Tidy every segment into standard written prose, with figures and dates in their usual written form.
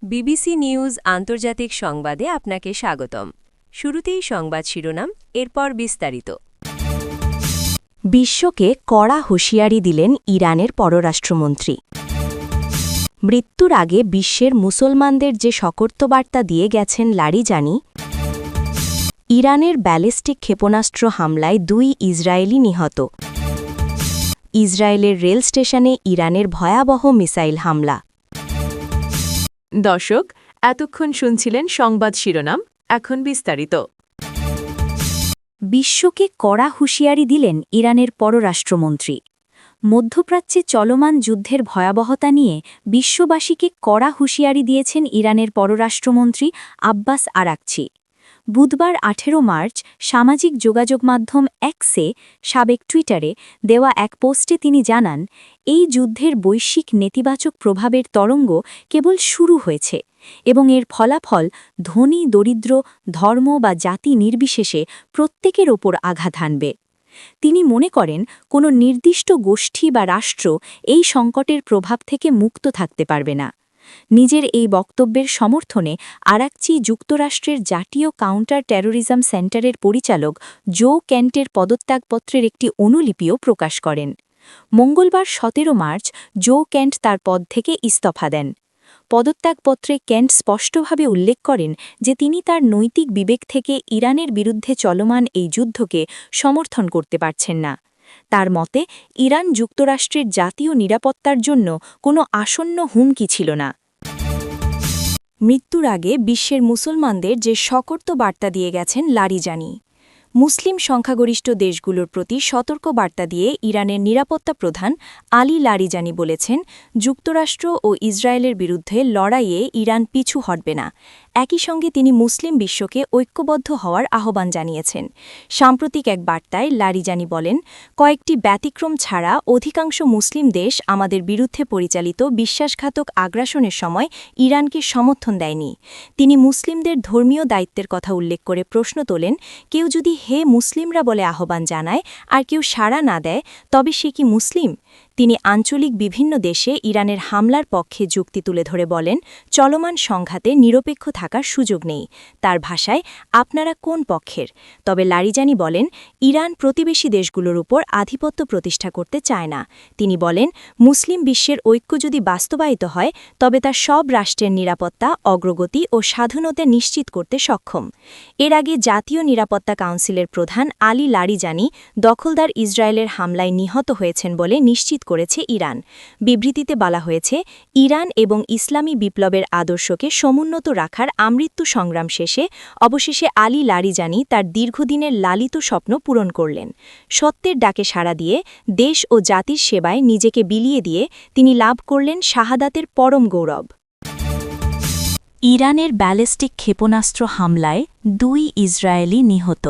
BBC news আন্তর্জাতিক সংবাদে আপনাকে স্বাগতম। শুরুতেই সংবাদ শিরোনাম, এরপর বিস্তারিত। বিশ্বকে কড়া হুঁশিয়ারি দিলেন ইরানের পররাষ্ট্রমন্ত্রী। মৃত্যুর আগে বিশ্বের মুসলমানদের যে সতর্কবার্তা দিয়ে গেছেন লারিজানি। ইরানের ব্যালিস্টিক ক্ষেপণাস্ত্র হামলায় 2 ইসরায়েলি নিহত। ইসরায়েলের রেল স্টেশনে ইরানের ভয়াবহ মিসাইল হামলা। দর্শক, এতক্ষণ শুনছিলেন সংবাদ শিরোনাম, এখন বিস্তারিত। বিশ্বকে কড়া হুঁশিয়ারি দিলেন ইরানের পররাষ্ট্রমন্ত্রী। মধ্যপ্রাচ্যে চলমান যুদ্ধের ভয়াবহতা নিয়ে বিশ্ববাসীকে কড়া হুঁশিয়ারি দিয়েছেন ইরানের পররাষ্ট্রমন্ত্রী আব্বাস আরাকচি। বুধবার 18 মার্চ সামাজিক যোগাযোগ মাধ্যম এক্সে, সাবেক টুইটারে দেওয়া এক পোস্টে তিনি জানান, এই যুদ্ধের বৈশ্বিক নেতিবাচক প্রভাবের তরঙ্গ কেবল শুরু হয়েছে এবং এর ফলাফল ধনী দরিদ্র, ধর্ম বা জাতি নির্বিশেষে প্রত্যেকের ওপর আঘাত হানবে। তিনি মনে করেন, কোনো নির্দিষ্ট গোষ্ঠী বা রাষ্ট্র এই সংকটের প্রভাব থেকে মুক্ত থাকতে পারবে না। নিজের এই বক্তব্যের সমর্থনে আরাকচি যুক্তরাষ্ট্রের জাতীয় কাউন্টার টেরোরিজম সেন্টারের পরিচালক জো কেন্টের পদত্যাগপত্রের একটি অনুলিপিও প্রকাশ করেন। মঙ্গলবার 17 মার্চ জো কেন্ট তার পদ থেকে ইস্তফা দেন। পদত্যাগপত্রে কেন্ট স্পষ্টভাবে উল্লেখ করেন যে তিনি তার নৈতিক বিবেক থেকে ইরানের বিরুদ্ধে চলমান এই যুদ্ধকে সমর্থন করতে পারছেন না। তার মতে, ইরান যুক্তরাষ্ট্রের জাতীয় নিরাপত্তার জন্য কোনো আসন্ন হুমকি ছিল না। মৃত্যুর আগে বিশ্বের মুসলমানদের যে সতর্কবার্তা দিয়ে গেছেন লারিজানি। মুসলিম সংখ্যাগরিষ্ঠ দেশগুলোর প্রতি সতর্ক বার্তা দিয়ে ইরানের নিরাপত্তা প্রধান আলী লারিজানি বলেছেন, যুক্তরাষ্ট্র ও ইসরায়েলের বিরুদ্ধে লড়াইয়ে ইরান পিছু হটবে না। একই সঙ্গে তিনি মুসলিম বিশ্বকে ঐক্যবদ্ধ হওয়ার আহ্বান জানিয়েছেন। সাম্প্রতিক এক বার্তায় লারিজানি বলেন, কয়েকটি ব্যতিক্রম ছাড়া অধিকাংশ মুসলিম দেশ আমাদের বিরুদ্ধে পরিচালিত বিশ্বাসঘাতক আগ্রাসনের সময় ইরানকে সমর্থন দেয়নি। তিনি মুসলিমদের ধর্মীয় দায়িত্বের কথা উল্লেখ করে প্রশ্ন তোলেন, কেউ যদি হে মুসলিমরা বলে আহ্বান জানায় আর কেউ সাড়া না দেয়, তবে সে কি মুসলিম? তিনি আঞ্চলিক বিভিন্ন দেশে ইরানের হামলার পক্ষে যুক্তি তুলে ধরে বলেন, চলমান সংঘাতে নিরপেক্ষ থাকার সুযোগ নেই। তার ভাষায়, আপনারা কোন পক্ষের? তবে লারিজানি বলেন, ইরান প্রতিবেশী দেশগুলোর উপর আধিপত্য প্রতিষ্ঠা করতে চায় না। তিনি বলেন, মুসলিম বিশ্বের ঐক্য যদি বাস্তবায়িত হয়, তবে তা সব রাষ্ট্রের নিরাপত্তা, অগ্রগতি ও স্বাধীনতা নিশ্চিত করতে সক্ষম। এর আগে জাতীয় নিরাপত্তা কাউন্সিলের প্রধান আলী লারিজানি দখলদার ইসরায়েলের হামলায় নিহত হয়েছেন বলে নিশ্চিত করেছে ইরান। বিবৃতিতে বলা হয়েছে, ইরান এবং ইসলামী বিপ্লবের আদর্শকে সমুন্নত রাখার আমৃত্যু সংগ্রাম শেষে অবশেষে আলী লারিজানি তার দীর্ঘদিনের লালিত স্বপ্ন পূরণ করলেন। সত্যের ডাকে সাড়া দিয়ে দেশ ও জাতির সেবায় নিজেকে বিলিয়ে দিয়ে তিনি লাভ করলেন শাহাদাতের পরম গৌরব। ইরানের ব্যালিস্টিক ক্ষেপণাস্ত্র হামলায় 2 ইসরায়েলি নিহত।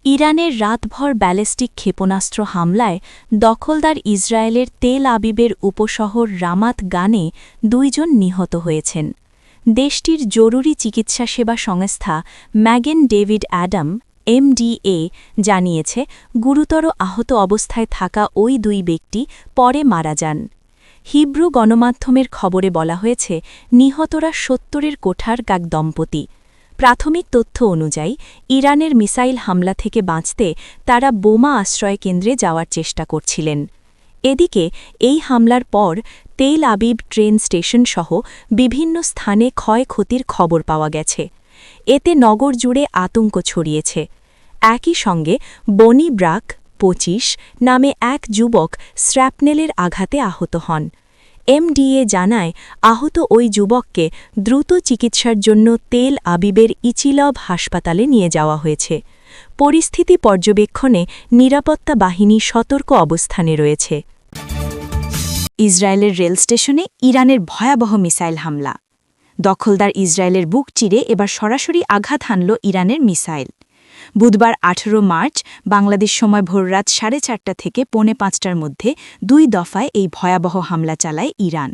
ইরানের রাতভর ব্যালিস্টিক ক্ষেপণাস্ত্র হামলায় দখলদার ইসরায়েলের তেল আবিবের উপশহর রামাত গানে 2 জন নিহত হয়েছেন। দেশটির জরুরি চিকিৎসা সেবা সংস্থা ম্যাগেন ডেভিড অ্যাডাম MDA জানিয়েছে, গুরুতর আহত অবস্থায় থাকা ওই 2 ব্যক্তি পরে মারা যান। হিব্রু গণমাধ্যমের খবরে বলা হয়েছে, নিহতরা 70-এর কোঠার এক দম্পতি। প্রাথমিক তথ্য অনুযায়ী ইরানের মিসাইল হামলা থেকে বাঁচতে তারা বোমা আশ্রয় কেন্দ্রে যাওয়ার চেষ্টা করছিলেন। এদিকে এই হামলার পর তেল আবিব ট্রেন স্টেশন সহ বিভিন্ন স্থানে ক্ষয়ক্ষতির খবর পাওয়া গেছে। এতে নগর জুড়ে আতঙ্ক ছড়িয়েছে। একই সঙ্গে বনি ব্রাক 25 নামে এক যুবক স্র্যাপনেলের আঘাতে আহত হন। MDA জানায়, আহত ওই যুবককে দ্রুত চিকিৎসার জন্য তেল আবিবের ইচিলভ হাসপাতালে নিয়ে যাওয়া হয়েছে। পরিস্থিতি পর্যবেক্ষণে নিরাপত্তা বাহিনী সতর্ক অবস্থানে রয়েছে। ইসরায়েলের রেল স্টেশনে ইরানের ভয়াবহ মিসাইল হামলা। দখলদার ইসরায়েলের বুক চিরে এবার সরাসরি আঘাত হানল ইরানের মিসাইল। বুধবার 18 মার্চ বাংলাদেশ সময় ভোররাত 4:30 থেকে 4:45টার মধ্যে 2 দফায় এই ভয়াবহ হামলা চালায় ইরান।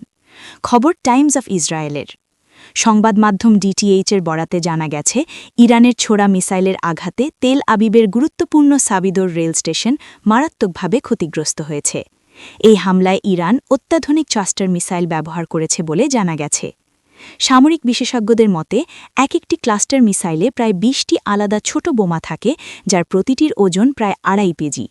খবর টাইমস অফ ইসরায়েলের। সংবাদ মাধ্যম DTH-এর বরাতে জানা গেছে, ইরানের ছোড়া মিসাইলের আঘাতে তেল আবিবের গুরুত্বপূর্ণ সাবিদর রেল স্টেশন মারাত্মকভাবে ক্ষতিগ্রস্ত হয়েছে। এই হামলায় ইরান অত্যাধুনিক চাস্টার মিসাইল ব্যবহার করেছে বলে জানা গেছে। সামরিক বিশেষজ্ঞদের মতে একটি ক্লাস্টার মিসাইলে প্রায় ২০টি আলাদা ছোট বোমা থাকে, যার প্রতিটির ওজন প্রায় ২.৫ কেজি।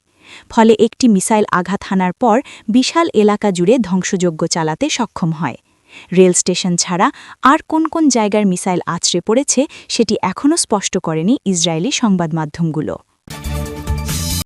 ফলে একটি মিসাইল আঘাত হানার পর বিশাল এলাকা জুড়ে ধ্বংসযজ্ঞ চালাতে সক্ষম হয়। রেল স্টেশন ছাড়া আর কোন কোন জায়গার মিসাইল আছড়ে পড়েছে সেটি এখনও স্পষ্ট করেনি ইসরায়েলি সংবাদমাধ্যমগুলো।